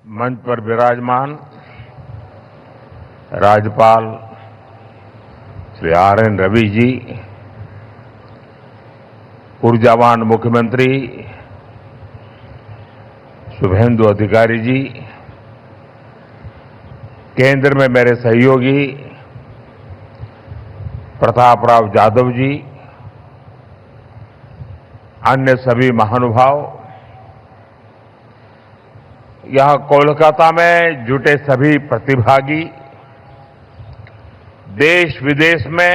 मंच पर विराजमान राज्यपाल श्री आर.एन. रवि जी, ऊर्जावान मुख्यमंत्री शुभेंदु अधिकारी जी, केंद्र में मेरे सहयोगी प्रताप राव जाधव जी, अन्य सभी महानुभाव, यहां कोलकाता में जुटे सभी प्रतिभागी, देश विदेश में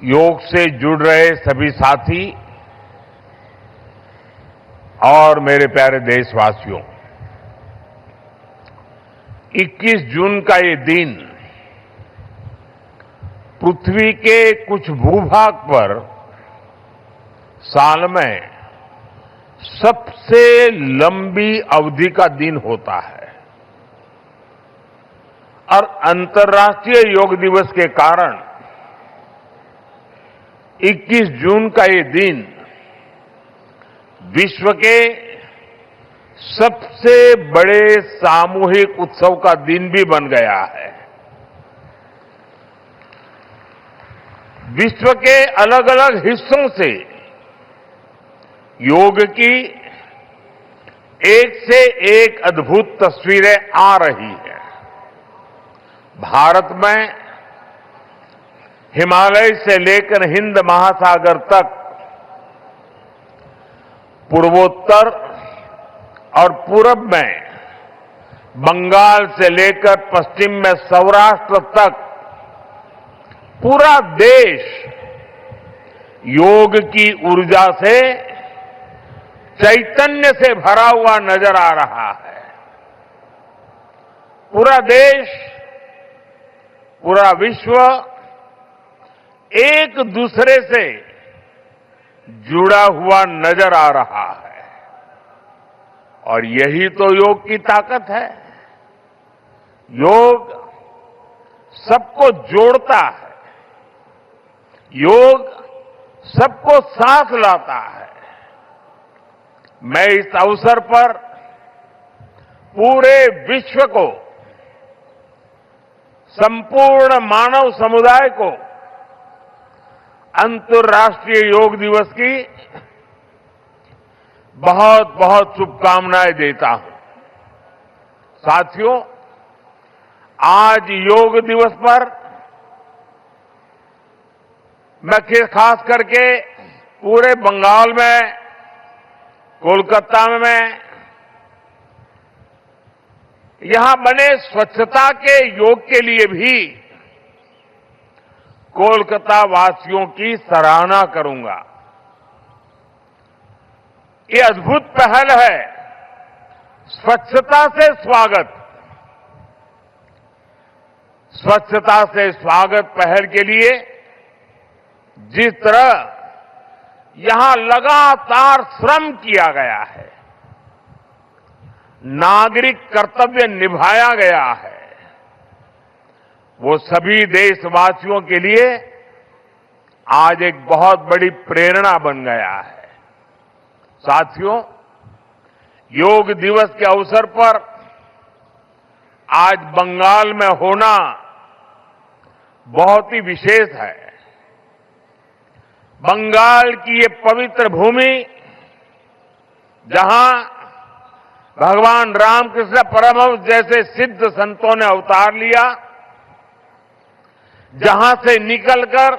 योग से जुड़ रहे सभी साथी और मेरे प्यारे देशवासियों, 21 जून का ये दिन पृथ्वी के कुछ भूभाग पर साल में सबसे लंबी अवधि का दिन होता है और अंतर्राष्ट्रीय योग दिवस के कारण 21 जून का ये दिन विश्व के सबसे बड़े सामूहिक उत्सव का दिन भी बन गया है। विश्व के अलग अलग हिस्सों से योग की एक से एक अद्भुत तस्वीरें आ रही हैं। भारत में हिमालय से लेकर हिंद महासागर तक, पूर्वोत्तर और पूरब में बंगाल से लेकर पश्चिम में सौराष्ट्र तक पूरा देश योग की ऊर्जा से, चैतन्य से भरा हुआ नजर आ रहा है। पूरा देश, पूरा विश्व एक दूसरे से जुड़ा हुआ नजर आ रहा है और यही तो योग की ताकत है। योग सबको जोड़ता है, योग सबको साथ लाता है। मैं इस अवसर पर पूरे विश्व को, संपूर्ण मानव समुदाय को अंतर्राष्ट्रीय योग दिवस की बहुत बहुत शुभकामनाएं देता हूं। साथियों, आज योग दिवस पर मैं खास करके पूरे बंगाल में, कोलकाता में यहां बने स्वच्छता के योग के लिए भी कोलकाता वासियों की सराहना करूंगा। ये अद्भुत पहल है, स्वच्छता से स्वागत। स्वच्छता से स्वागत पहल के लिए जिस तरह यहां लगातार श्रम किया गया है, नागरिक कर्तव्य निभाया गया है, वो सभी देशवासियों के लिए आज एक बहुत बड़ी प्रेरणा बन गया है। साथियों, योग दिवस के अवसर पर आज बंगाल में होना बहुत ही विशेष है। बंगाल की ये पवित्र भूमि, जहां भगवान रामकृष्ण परमहंस जैसे सिद्ध संतों ने अवतार लिया, जहां से निकलकर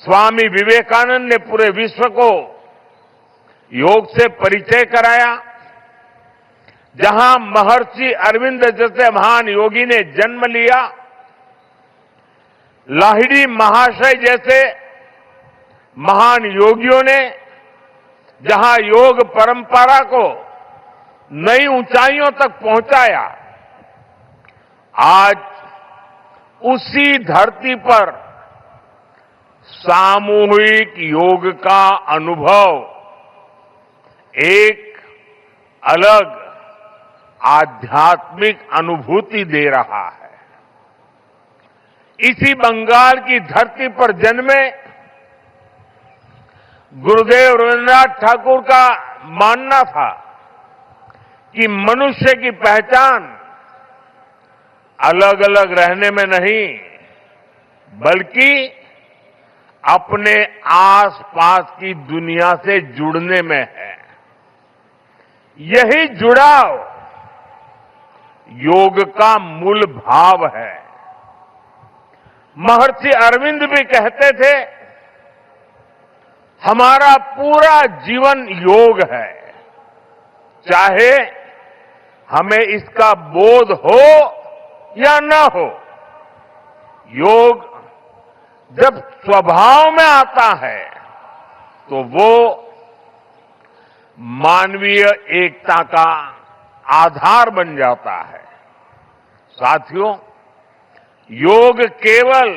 स्वामी विवेकानंद ने पूरे विश्व को योग से परिचय कराया, जहां महर्षि अरविंद जैसे महान योगी ने जन्म लिया, लाहिड़ी महाशय जैसे महान योगियों ने जहां योग परंपरा को नई ऊंचाइयों तक पहुंचाया, आज उसी धरती पर सामूहिक योग का अनुभव एक अलग आध्यात्मिक अनुभूति दे रहा है। इसी बंगाल की धरती पर जन्मे गुरुदेव रविन्द्रनाथ ठाकुर का मानना था कि मनुष्य की पहचान अलग अलग रहने में नहीं, बल्कि अपने आसपास की दुनिया से जुड़ने में है। यही जुड़ाव योग का मूल भाव है। महर्षि अरविंद भी कहते थे, हमारा पूरा जीवन योग है, चाहे हमें इसका बोध हो या न हो। योग जब स्वभाव में आता है तो वो मानवीय एकता का आधार बन जाता है। साथियों, योग केवल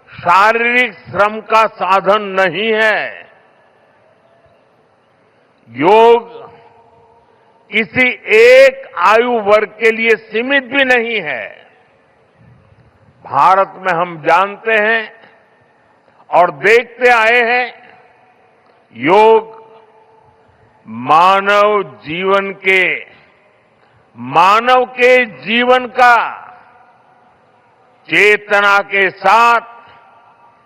शारीरिक श्रम का साधन नहीं है। योग किसी एक आयु वर्ग के लिए सीमित भी नहीं है। भारत में हम जानते हैं और देखते आए हैं, योग मानव के जीवन का चेतना के साथ,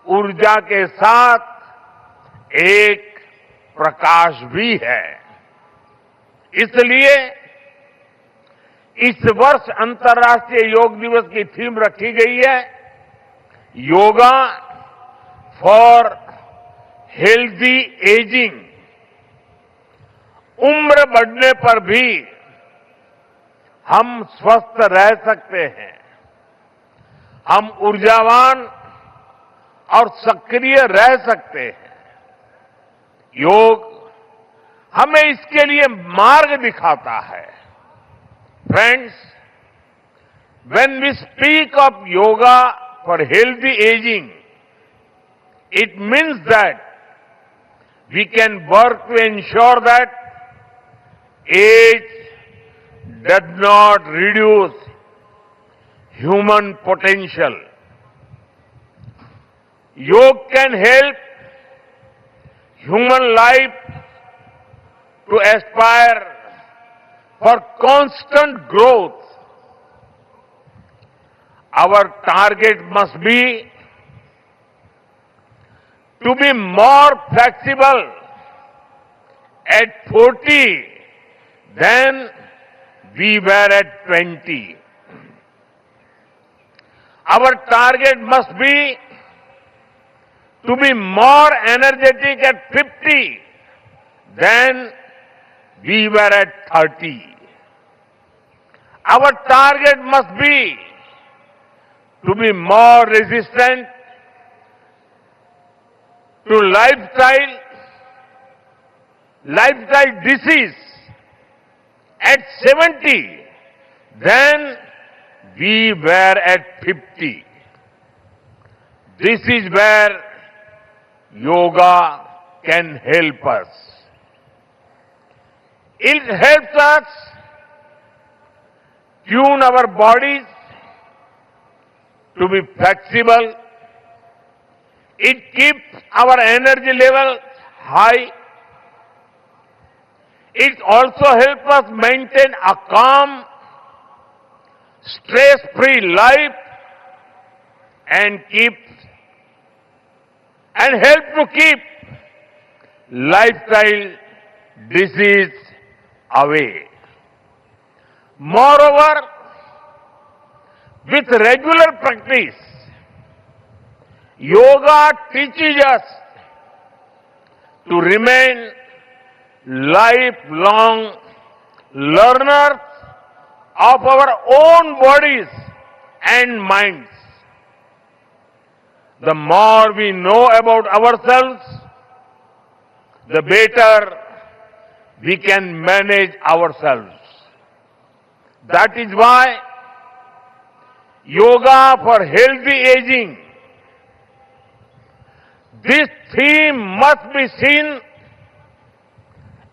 ऊर्जा के साथ एक प्रकाश भी है। इसलिए इस वर्ष अंतर्राष्ट्रीय योग दिवस की थीम रखी गई है, योगा फॉर हेल्दी एजिंग। उम्र बढ़ने पर भी हम स्वस्थ रह सकते हैं, हम ऊर्जावान और सक्रिय रह सकते हैं। योग हमें इसके लिए मार्ग दिखाता है। Friends, when we speak of yoga for healthy aging, it means that we can work to ensure that age does not reduce human potential. Yoga can help human life to aspire for constant growth. Our target must be to be more flexible at 40 than we were at 20. Our target must be to be more energetic at 50 than we were at 30. Our target must be to be more resistant to lifestyle disease at 70 than we were at 50. This is where yoga can help us. It helps us tune our bodies to be flexible. It keeps our energy level high. It also helps us maintain a calm, stress-free life and help to keep lifestyle disease away. Moreover, with regular practice, yoga teaches us to remain lifelong learners of our own bodies and minds. The more we know about ourselves, the better we can manage ourselves. That is why yoga for healthy aging, this theme must be seen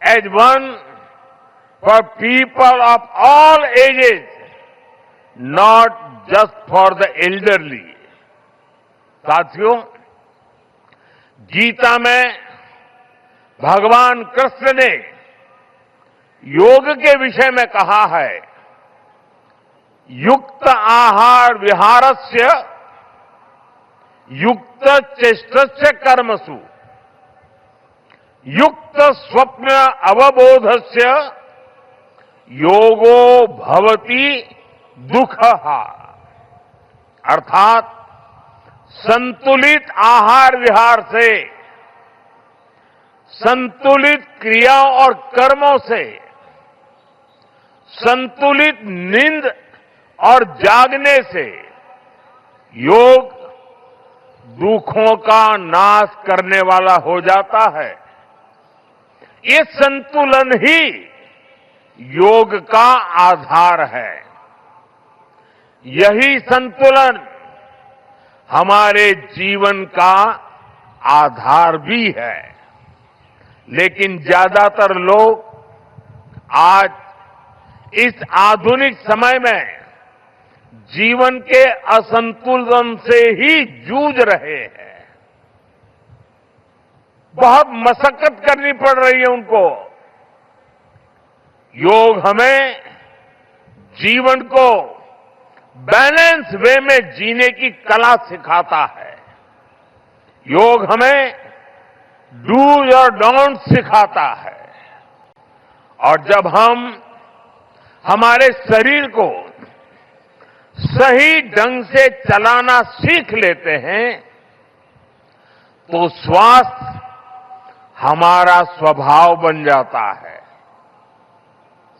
as one for people of all ages, not just for the elderly. साथियों, गीता में भगवान कृष्ण ने योग के विषय में कहा है, युक्त आहार विहारस्य युक्त चेष्टस्य कर्मसु युक्त स्वप्न अवबोधस्य योगो भवति दुःखः। अर्थात संतुलित आहार विहार से, संतुलित क्रियाओं और कर्मों से, संतुलित नींद और जागने से योग दुखों का नाश करने वाला हो जाता है। ये संतुलन ही योग का आधार है। यही संतुलन हमारे जीवन का आधार भी है। लेकिन ज्यादातर लोग आज इस आधुनिक समय में जीवन के असंतुलन से ही जूझ रहे हैं। बहुत मशक्कत करनी पड़ रही है उनको। योग हमें जीवन को बैलेंस वे में जीने की कला सिखाता है। योग हमें डूज और डोंट सिखाता है। और जब हम हमारे शरीर को सही ढंग से चलाना सीख लेते हैं तो स्वास्थ्य हमारा स्वभाव बन जाता है।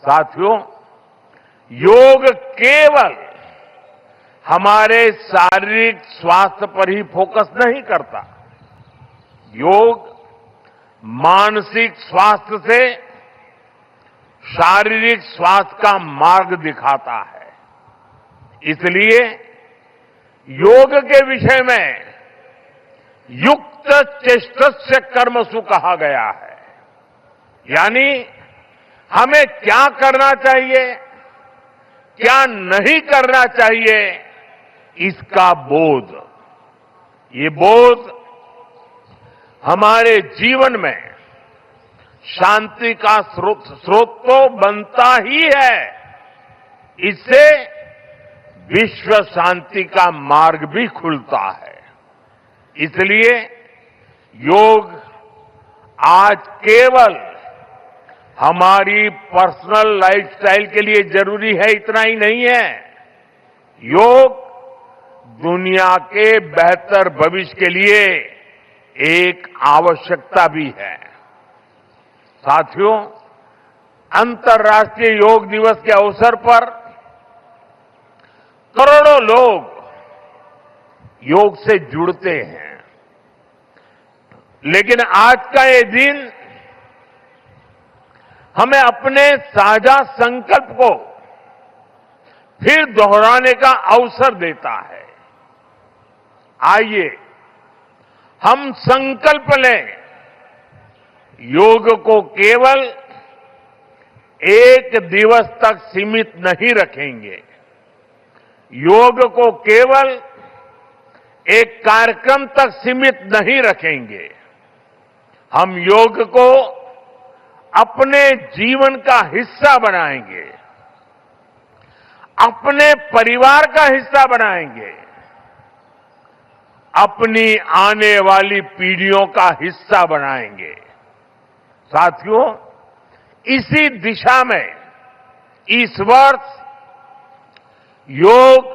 साथियों, योग केवल हमारे शारीरिक स्वास्थ्य पर ही फोकस नहीं करता। योग मानसिक स्वास्थ्य से शारीरिक स्वास्थ्य का मार्ग दिखाता है। इसलिए योग के विषय में युक्त चेष्टस्य कर्मसु कहा गया है। यानी हमें क्या करना चाहिए, क्या नहीं करना चाहिए, इसका बोध। ये बोध हमारे जीवन में शांति का स्रोत तो बनता ही है। इससे विश्व शांति का मार्ग भी खुलता है। इसलिए योग आज केवल हमारी पर्सनल लाइफस्टाइल के लिए जरूरी है इतना ही नहीं है। योग दुनिया के बेहतर भविष्य के लिए एक आवश्यकता भी है। साथियों, अंतर्राष्ट्रीय योग दिवस के अवसर पर करोड़ों लोग योग से जुड़ते हैं। लेकिन आज का ये दिन हमें अपने साझा संकल्प को फिर दोहराने का अवसर देता है। आइए हम संकल्प लें, योग को केवल एक दिवस तक सीमित नहीं रखेंगे। योग को केवल एक कार्यक्रम तक सीमित नहीं रखेंगे। हम योग को अपने जीवन का हिस्सा बनाएंगे, अपने परिवार का हिस्सा बनाएंगे, अपनी आने वाली पीढ़ियों का हिस्सा बनाएंगे। साथियों, इसी दिशा में इस वर्ष योग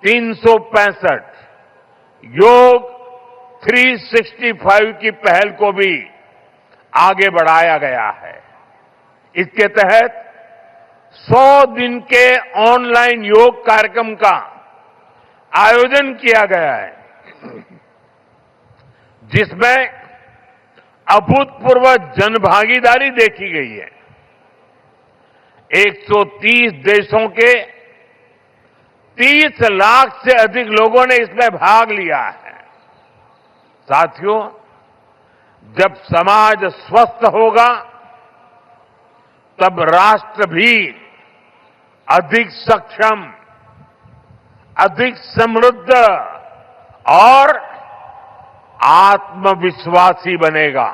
365 योग 365 की पहल को भी आगे बढ़ाया गया है। इसके तहत 100 दिन के ऑनलाइन योग कार्यक्रम का आयोजन किया गया है, जिसमें अभूतपूर्व जनभागीदारी देखी गई है। 130 देशों के 30 लाख से अधिक लोगों ने इसमें भाग लिया है। साथियों, जब समाज स्वस्थ होगा तब राष्ट्र भी अधिक सक्षम, अधिक समृद्ध और आत्मविश्वासी बनेगा।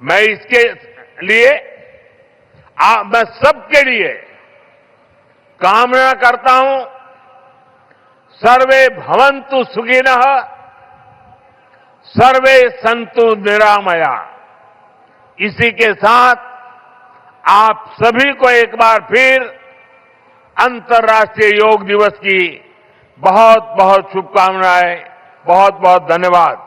मैं लिए मैं सबके लिए कामना करता हूं, सर्वे भवन्तु सुखिनः, सर्वे सन्तु निरामया। इसी के साथ आप सभी को एक बार फिर अंतर्राष्ट्रीय योग दिवस की बहुत बहुत शुभकामनाएं, बहुत बहुत धन्यवाद।